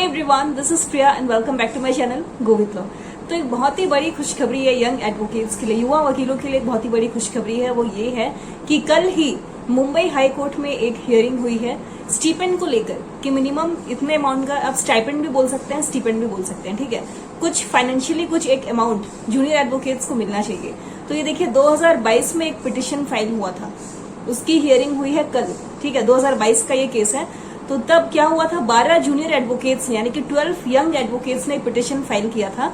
Everyone, this is Priya and welcome back to my channel go with law. तो एक बहुत ही बड़ी खुशखबरी है यंग एडवोकेट्स के लिए, युवा वकीलों के लिए एक बहुत ही बड़ी खुशखबरी है। वो ये है कि कल ही मुंबई हाई कोर्ट में एक हियरिंग हुई है स्टीपेंड को लेकर कि मिनिमम इतने अमाउंट का, आप स्टाइपेंड भी बोल सकते हैं, स्टीपेंड भी बोल सकते हैं, ठीक है, कुछ फाइनेंशियली कुछ एक अमाउंट जूनियर एडवोकेट्स को मिलना चाहिए। तो ये देखिए 2022 में एक पिटिशन फाइल हुआ था, उसकी हियरिंग हुई है कल, ठीक है, 2022 का ये केस है। तो तब क्या हुआ था, 12 जूनियर एडवोकेट्स ने यानी कि 12 यंग एडवोकेट्स ने पिटिशन फाइल किया था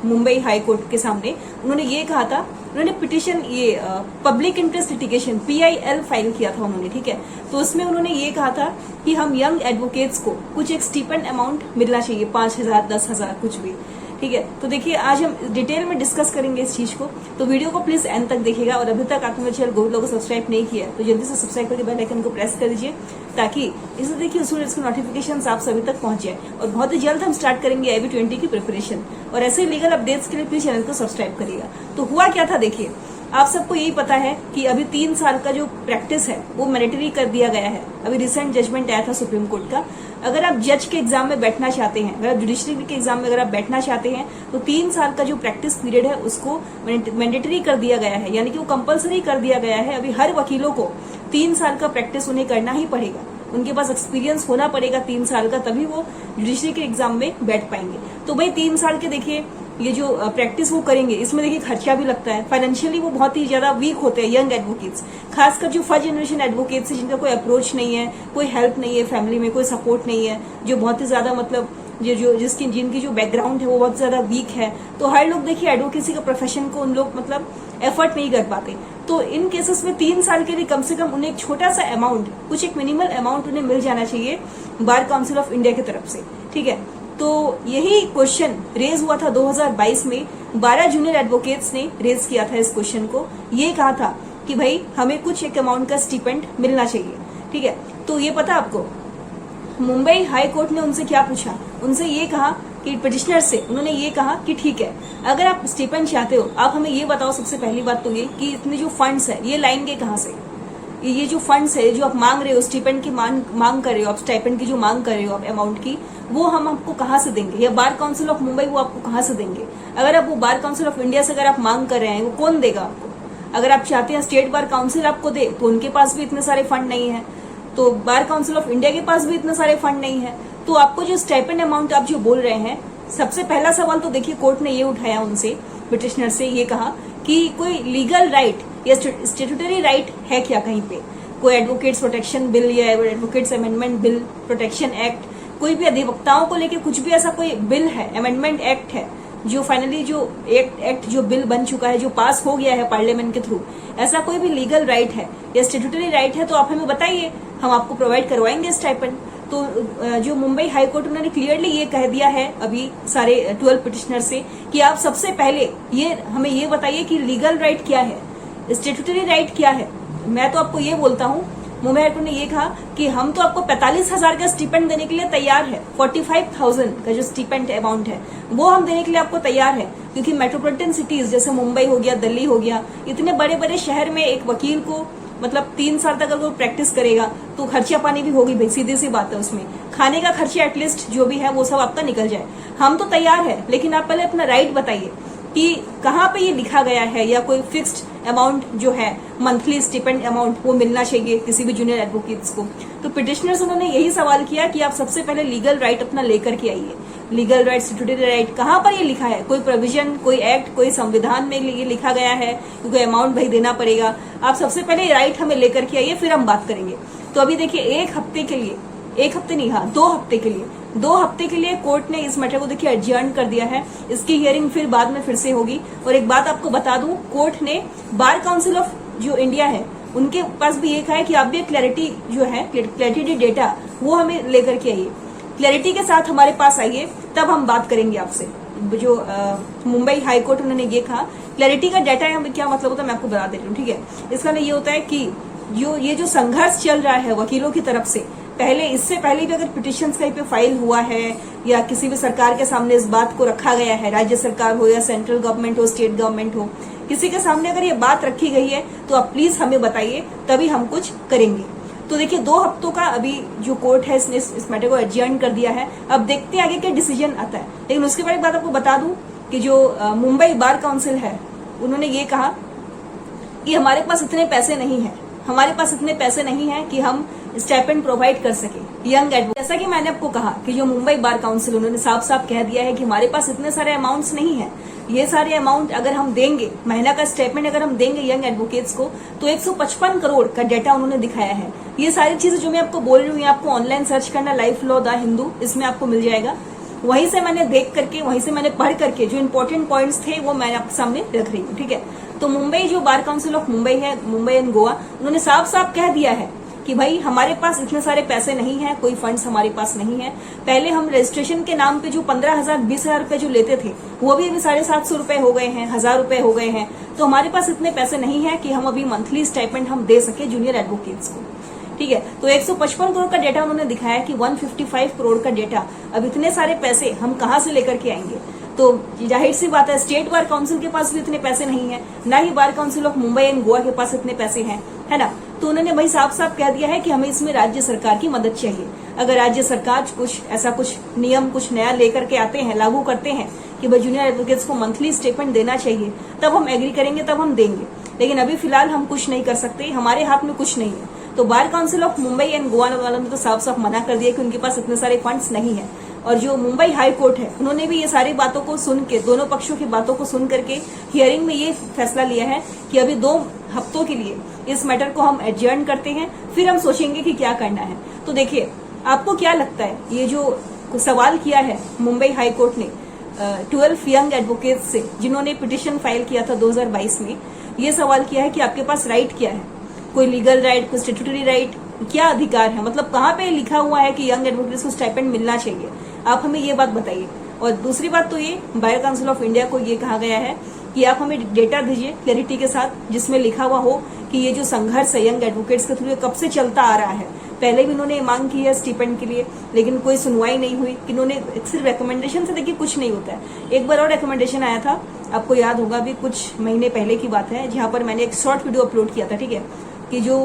मुंबई हाई कोर्ट के सामने। उन्होंने ये कहा था, उन्होंने पिटिशन ये public interest litigation PIL file किया था उन्होंने, ठीक है। तो उसमें उन्होंने ये कहा था कि हम यंग एडवोकेट्स को कुछ एक स्टीपेंड अमाउंट मिलना चाहिए, 5,000 10,000 कुछ भी, ठीक है। तो देखिए आज हम डिटेल में डिस्कस करेंगे इस चीज को, तो वीडियो को प्लीज एंड तक देखिएगा। और अभी तक आपने मेरे चैनल गो को सब्सक्राइब नहीं किया तो जल्दी से सब्सक्राइब करके बेल आइकन को प्रेस कर दीजिए, ताकि इसे देखिए उसके नोटिफिकेशन आप सभी तक पहुंच जाए। और बहुत ही जल्द हम स्टार्ट करेंगे IB20 की प्रिपरेशन, और ऐसे लीगल अपडेट्स के लिए प्लीज चैनल को सब्सक्राइब करिएगा। तो हुआ क्या था, देखिए आप सबको यही पता है कि अभी 3 साल का जो प्रैक्टिस है वो मैंडेटरी कर दिया गया है। अभी रिसेंट जजमेंट आया था सुप्रीम कोर्ट का। अगर आप जज के एग्जाम में बैठना चाहते हैं, अगर आप जुडिशरी के एग्जाम में अगर आप बैठना चाहते हैं, तो 3 साल का जो प्रैक्टिस पीरियड है उसको मैंडेटरी कर दिया गया है, यानी कि वो कंपलसरी कर दिया गया है। अभी हर वकीलों को 3 साल का प्रैक्टिस उन्हें करना ही पड़ेगा, उनके पास एक्सपीरियंस होना पड़ेगा 3 साल का, तभी वो जुडिशरी के एग्जाम में बैठ पाएंगे। तो भाई 3 साल के देखिए ये जो प्रैक्टिस वो करेंगे, इसमें देखिए खर्चा भी लगता है, फाइनेंशियली वो बहुत ही ज्यादा वीक होते हैं यंग एडवोकेट्स, खासकर जो फर्स्ट जनरेशन एडवोकेट्स है, जिनका कोई अप्रोच नहीं है, कोई हेल्प नहीं है, फैमिली में कोई सपोर्ट नहीं है, जो बहुत ही ज्यादा मतलब जिनकी जो बैकग्राउंड है वो बहुत ज्यादा वीक है। तो हर लोग देखिए एडवोकेसी का प्रोफेशन को उन लोग मतलब एफर्ट नहीं कर पाते। तो इन केसेस में 3 साल के लिए कम से कम उन्हें एक छोटा सा अमाउंट, कुछ एक मिनिमल अमाउंट उन्हें मिल जाना चाहिए बार काउंसिल ऑफ इंडिया की तरफ से, ठीक है। तो यही क्वेश्चन रेज हुआ था 2022 में, 12 जूनियर एडवोकेट्स ने रेज किया था इस क्वेश्चन को। ये कहा था कि भाई हमें कुछ एक अमाउंट का स्टीपेंड मिलना चाहिए, ठीक है। तो ये पता आपको मुंबई हाई कोर्ट ने उनसे क्या पूछा, उनसे ये कहा कि पिटिशनर से उन्होंने ये कहा कि ठीक है, अगर आप स्टीपेंड चाहते हो, आप हमें ये बताओ सबसे पहली बात तो ये कि इतने जो फंड्स है ये लाएंगे कहाँ से, ये जो फंड्स है जो आप मांग रहे हो, स्टीपेंड की मांग कर रहे हो, आप स्टाइपेंड की जो मांग कर रहे हो आप अमाउंट की, वो हम आपको कहाँ से देंगे, या बार काउंसिल ऑफ मुंबई वो आपको कहाँ से देंगे। अगर आप वो बार काउंसिल ऑफ इंडिया से अगर आप मांग कर रहे हैं, वो कौन देगा आपको। अगर आप चाहते हैं स्टेट बार काउंसिल आपको दे, तो उनके पास भी इतने सारे फंड नहीं है, तो बार काउंसिल ऑफ इंडिया के पास भी इतने सारे फंड नहीं है। तो आपको जो स्टाइपेंड अमाउंट आप जो बोल रहे हैं, सबसे पहला सवाल तो देखिए कोर्ट ने ये उठाया उनसे, पिटिशनर से ये कहा कि कोई लीगल राइट या स्टेट्यूटरी राइट है क्या कहीं पे, कोई एडवोकेट्स प्रोटेक्शन बिल या advocates amendment bill, protection act, कोई भी अधिवक्ताओं को लेकर कुछ भी ऐसा कोई बिल है, अमेंडमेंट एक्ट है, जो फाइनली जो एक्ट जो बिल बन चुका है, जो पास हो गया है पार्लियामेंट के थ्रू, ऐसा कोई भी लीगल राइट है या स्टेट्यूटरी राइट है तो आप हमें बताइए, हम आपको प्रोवाइड करवाएंगे स्टाइपेंड। तो जो मुंबई हाई कोर्ट उन्होंने क्लियरली ये कह दिया है अभी सारे 12 पिटिशनर से कि आप सबसे पहले ये हमें ये बताइए कि लीगल राइट क्या है, स्टेट्यूटरी राइट क्या है। मैं तो आपको ये बोलता हूँ, मुंबई हाई कोर्ट ने ये कहा कि हम तो आपको 45,000 का स्टीपेंड देने के लिए तैयार है, 45,000 का जो स्टीपेंड अमाउंट है वो हम देने के लिए आपको तैयार है, क्योंकि मेट्रोपॉलिटन सिटीज जैसे मुंबई हो गया, दिल्ली हो गया, इतने बड़े बड़े शहर में एक वकील को मतलब 3 साल तक अगर वो प्रैक्टिस करेगा तो खर्चा पानी भी होगी भाई, सीधी सी बात है, उसमें खाने का खर्चा एटलीस्ट जो भी है वो सब आपका निकल जाए। हम तो तैयार है, लेकिन आप पहले अपना राइट बताइए कि कहाँ पे ये लिखा गया है, या कोई फिक्स्ड अमाउंट जो है मंथली स्टिपेंड अमाउंट वो मिलना चाहिए किसी भी जूनियर एडवोकेट्स को। तो पिटिशनर्स उन्होंने यही सवाल किया कि आप सबसे पहले लीगल राइट अपना लेकर के आइए, लीगल राइट, स्टेट्यूटरी राइट, कहाँ पर ये लिखा है, कोई प्रोविजन, कोई एक्ट, कोई संविधान में ये लिखा गया है कि कोई अमाउंट भाई देना पड़ेगा। आप सबसे पहले राइट हमें लेकर के आइए, फिर हम बात करेंगे। तो अभी देखिए 1 हफ्ते के लिए, 1 हफ्ते नहीं, हाँ 2 हफ्ते के लिए, 2 हफ्ते के लिए कोर्ट ने इस मैटर को देखिए एडजर्न कर दिया है। इसकी हियरिंग फिर बाद में फिर से होगी। और एक बात आपको बता दूं, कोर्ट ने बार काउंसिल ऑफ जो इंडिया है उनके पास भी ये कहा है कि आप भी क्लैरिटी जो है, क्लैरिटी डेटा वो हमें लेकर के आइए, क्लैरिटी के साथ हमारे पास आइए, तब हम बात करेंगे आपसे। जो मुंबई हाई कोर्ट उन्होंने ये कहा, क्लैरिटी का डाटा क्या मतलब होता है मैं आपको बता दे रही हूँ, ठीक है। इसका ये होता है कि ये जो संघर्ष चल रहा है वकीलों की तरफ से, पहले इससे पहले भी अगर पिटिशंस कहीं पे फाइल हुआ है या किसी भी सरकार के सामने इस बात को रखा गया है, राज्य सरकार हो या सेंट्रल गवर्नमेंट हो, स्टेट गवर्नमेंट हो, किसी के सामने अगर ये बात रखी गई है तो आप प्लीज हमें बताइए, तभी हम कुछ करेंगे। तो देखिए 2 हफ्तों का अभी जो कोर्ट है इसने इस मैटर को एडजर्न कर दिया है। अब देखते हैं आगे क्या डिसीजन आता है। लेकिन उसके बाद एक बात आपको बता दूं कि जो मुंबई बार काउंसिल है उन्होंने ये कहा कि हमारे पास इतने पैसे नहीं है, हमारे पास इतने पैसे नहीं है कि हम स्टाइपेंड प्रोवाइड कर सके यंग एडवोकेट। जैसा कि मैंने आपको कहा कि जो मुंबई बार काउंसिल उन्होंने साफ साफ कह दिया है कि हमारे पास इतने सारे अमाउंट्स नहीं है। ये सारे अमाउंट अगर हम देंगे, महीना का स्टेटमेंट अगर हम देंगे यंग एडवोकेट्स को, तो 155 करोड़ का डेटा उन्होंने दिखाया है। ये सारी चीजें जो मैं आपको बोल रही हूँ, आपको ऑनलाइन सर्च करना, लाइफ लॉ द हिंदू, इसमें आपको मिल जाएगा। वहीं से मैंने देख करके, वहीं से मैंने पढ़ करके जो इंपॉर्टेंट पॉइंट्स थे वो मैं आपके सामने रख रही हूँ। ठीक है, तो मुंबई जो बार काउंसिल ऑफ मुंबई है, मुंबई एंड गोवा, उन्होंने साफ साफ कह दिया है कि भाई हमारे पास इतने सारे पैसे नहीं है, कोई फंड्स हमारे पास नहीं है। पहले हम रजिस्ट्रेशन के नाम पे जो 15,000 20,000 रुपए जो लेते थे वो भी अभी 750 रुपए हो गए हैं, 1,000 रुपए हो गए हैं। तो हमारे पास इतने पैसे नहीं है कि हम अभी मंथली स्टाइपेंड हम दे सके जूनियर एडवोकेट्स को। ठीक है, तो 155 करोड़ का डेटा उन्होंने दिखाया कि 155 करोड़ का डेटा, अब इतने सारे पैसे हम कहाँ से लेकर के आएंगे। तो जाहिर सी बात है स्टेट बार काउंसिल के पास भी इतने पैसे नहीं है, ना ही bar council of Mumbai and Goa के पास इतने पैसे हैं, है ना। तो उन्होंने भाई साफ साफ कह दिया है कि हमें इसमें राज्य सरकार की मदद चाहिए। अगर राज्य सरकार कुछ ऐसा कुछ नियम कुछ नया लेकर के आते हैं, लागू करते हैं कि भाई जूनियर एडवोकेट्स को मंथली स्टेटमेंट देना चाहिए, तब हम एग्री करेंगे, तब हम देंगे। लेकिन अभी फिलहाल हम कुछ नहीं कर सकते, हमारे हाथ में कुछ नहीं है। तो बार council of Mumbai and Goa वालों ने तो साफ साफ मना कर दिया कि उनके पास इतने सारे फंड्स नहीं है। और जो मुंबई हाई कोर्ट है उन्होंने भी ये सारी बातों को सुन के, दोनों पक्षों की बातों को सुन करके हियरिंग में ये फैसला लिया है कि अभी 2 हफ्तों के लिए इस मैटर को हम एडजर्न करते हैं, फिर हम सोचेंगे कि क्या करना है। तो देखिए आपको क्या लगता है, ये जो सवाल किया है मुंबई हाई कोर्ट ने 12 यंग एडवोकेट्स से जिन्होंने पिटिशन फाइल किया था 2022 में, ये सवाल किया है कि आपके पास राइट क्या है, कोई लीगल राइट, कोई स्टेट्यूटरी राइट, क्या अधिकार है, मतलब कहाँ पे लिखा हुआ है कि यंग एडवोकेट्स को स्टाइपेंड मिलना चाहिए, आप हमें ये बात बताइए। और दूसरी बात तो ये बार काउंसिल ऑफ इंडिया को ये कहा गया है कि आप हमें डेटा दीजिए क्लैरिटी के साथ, जिसमें लिखा हुआ हो कि ये जो संघर्ष है यंग एडवोकेट्स के थ्रू कब से चलता आ रहा है। पहले भी इन्होंने मांग की है स्टीपेंड के लिए, लेकिन कोई सुनवाई नहीं हुई। इन्होंने सिर्फ रिकमेंडेशन से देखिए कुछ नहीं होता है। एक बार और रिकमेंडेशन आया था, आपको याद होगा, अभी कुछ महीने पहले की बात है, जहां पर मैंने एक शॉर्ट वीडियो अपलोड किया था। ठीक है, कि जो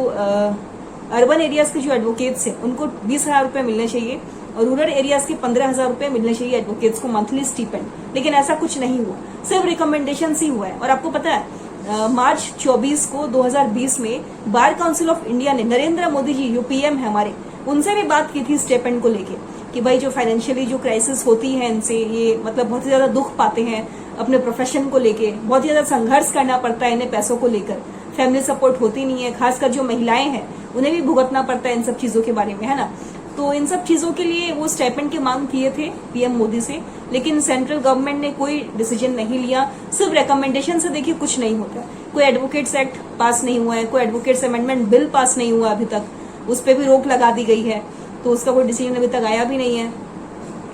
अर्बन एरियाज के जो एडवोकेट्स हैं उनको 20,000 रुपए मिलने चाहिए और रूरल एरियाज के 15,000 रुपए मिलने चाहिए एडवोकेट्स को मंथली स्टीपेंड। लेकिन ऐसा कुछ नहीं हुआ, सिर्फ रिकमेंडेशन ही हुआ है। और आपको पता है मार्च 24 को 2020 में बार काउंसिल ऑफ इंडिया ने नरेंद्र मोदी जी जो पीएम है हमारे, उनसे भी बात की थी स्टेपेंड को लेके कि भाई जो फाइनेंशियली जो क्राइसिस होती है इनसे, ये मतलब बहुत ज्यादा दुख पाते हैं अपने प्रोफेशन को लेके, बहुत ज्यादा संघर्ष करना पड़ता है इन्हें पैसों को लेकर, फैमिली सपोर्ट होती नहीं है, खासकर जो महिलाएं हैं उन्हें भी भुगतना पड़ता है इन सब चीजों के बारे में, है ना। तो इन सब चीजों के लिए वो स्टाइपेंड की मांग किए थे पीएम मोदी से, लेकिन सेंट्रल गवर्नमेंट ने कोई डिसीजन नहीं लिया। सिर्फ रिकमेंडेशन से देखिए कुछ नहीं होता। कोई एडवोकेट्स एक्ट पास नहीं हुआ है, कोई एडवोकेट्स अमेंडमेंट बिल पास नहीं हुआ अभी तक, उस पर भी रोक लगा दी गई है, तो उसका कोई डिसीजन अभी तक आया भी नहीं है।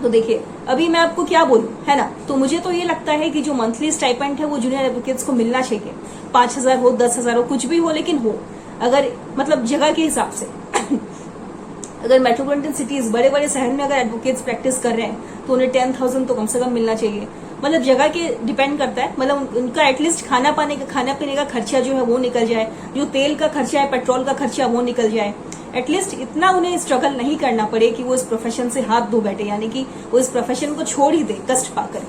तो देखिए अभी मैं आपको क्या बोलूं, है ना। तो मुझे तो ये लगता है कि जो मंथली स्टाइपेंड है वो जूनियर एडवोकेट्स को मिलना चाहिए, 5,000 हो, 10,000 हो, कुछ भी हो, लेकिन हो। अगर मतलब जगह के हिसाब से अगर मेट्रोपॉलिटन सिटीज, बड़े बड़े शहर में अगर एडवोकेट्स प्रैक्टिस कर रहे हैं तो उन्हें 10,000 तो कम से कम मिलना चाहिए। मतलब जगह के डिपेंड करता है, मतलब उनका एटलीस्ट खाना पीने का खर्चा जो है वो निकल जाए, जो तेल का खर्चा है, पेट्रोल का खर्चा वो निकल जाए। एटलीस्ट इतना उन्हें स्ट्रगल नहीं करना पड़े कि वो इस प्रोफेशन से हाथ धो बैठे, यानी कि वो इस प्रोफेशन को छोड़ ही दे कष्ट पाकर।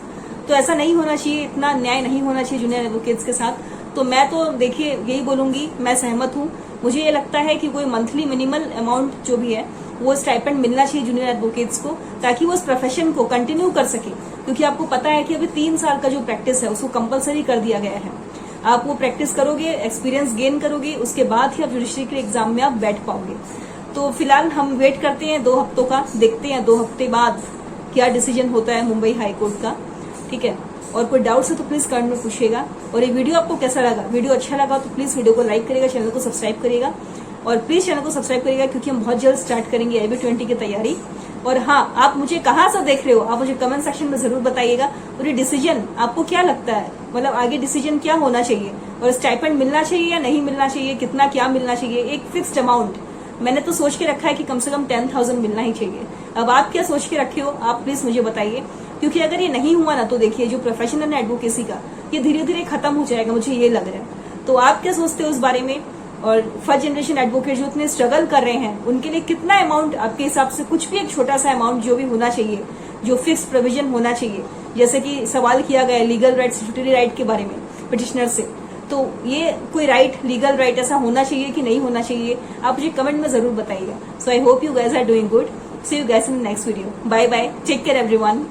तो ऐसा नहीं होना चाहिए, इतना न्याय नहीं होना चाहिए जूनियर एडवोकेट्स के साथ। तो मैं तो देखिए यही बोलूंगी, मैं सहमत हूँ। मुझे ये लगता है कि कोई मंथली मिनिमल अमाउंट जो भी है वो स्टाइपेंड मिलना चाहिए जूनियर एडवोकेट्स को, ताकि वो इस प्रोफेशन को कंटिन्यू कर सके। क्योंकि आपको पता है कि अभी 3 साल का जो प्रैक्टिस है उसको कंपलसरी कर दिया गया है। आप वो प्रैक्टिस करोगे, एक्सपीरियंस गेन करोगे, उसके बाद ही आप जुडिशरी के एग्जाम में आप बैठ पाओगे। तो फिलहाल हम वेट करते हैं 2 हफ्तों का, देखते हैं 2 हफ्ते बाद क्या डिसीजन होता है मुंबई हाई कोर्ट का। ठीक है, और कोई डाउट्स है तो प्लीज कमेंट में पूछिएगा। और ये वीडियो आपको कैसा लगा, वीडियो अच्छा लगा तो प्लीज वीडियो को लाइक करिएगा, चैनल को सब्सक्राइब करिएगा, और प्लीज चैनल को सब्सक्राइब करिएगा क्योंकि हम बहुत जल्द स्टार्ट करेंगे IB20 की तैयारी। और हाँ, आप मुझे कहाँ से देख रहे हो, आप मुझे कमेंट सेक्शन में जरूर बताइएगा। और ये डिसीजन आपको क्या लगता है, मतलब आगे डिसीजन क्या होना चाहिए, और स्टाइपेंड मिलना चाहिए या नहीं मिलना चाहिए, कितना क्या मिलना चाहिए, एक फिक्स्ड अमाउंट। मैंने तो सोच के रखा है कि कम से कम 10,000 मिलना ही चाहिए। अब आप क्या सोच के रखे हो, आप प्लीज मुझे बताइए। क्योंकि अगर ये नहीं हुआ ना तो देखिए जो प्रोफेशन है एडवोकेसी का, ये धीरे धीरे खत्म हो जाएगा, मुझे ये लग रहा है। तो आप क्या सोचते हो इस बारे में, और फर्स्ट जनरेशन एडवोकेट जो इतने स्ट्रगल कर रहे हैं उनके लिए कितना अमाउंट आपके हिसाब से, कुछ भी एक छोटा सा अमाउंट जो भी होना चाहिए, जो फिक्स प्रोविजन होना चाहिए, जैसे कि सवाल किया गया लीगल राइट स्टैट्यूटरी राइट के बारे में पिटिशनर से, तो ये कोई राइट, लीगल राइट ऐसा होना चाहिए कि नहीं होना चाहिए, आप मुझे कमेंट में जरूर बताइएगा. So I hope you guys are doing good. See you guys in next video. Bye bye. Take care everyone.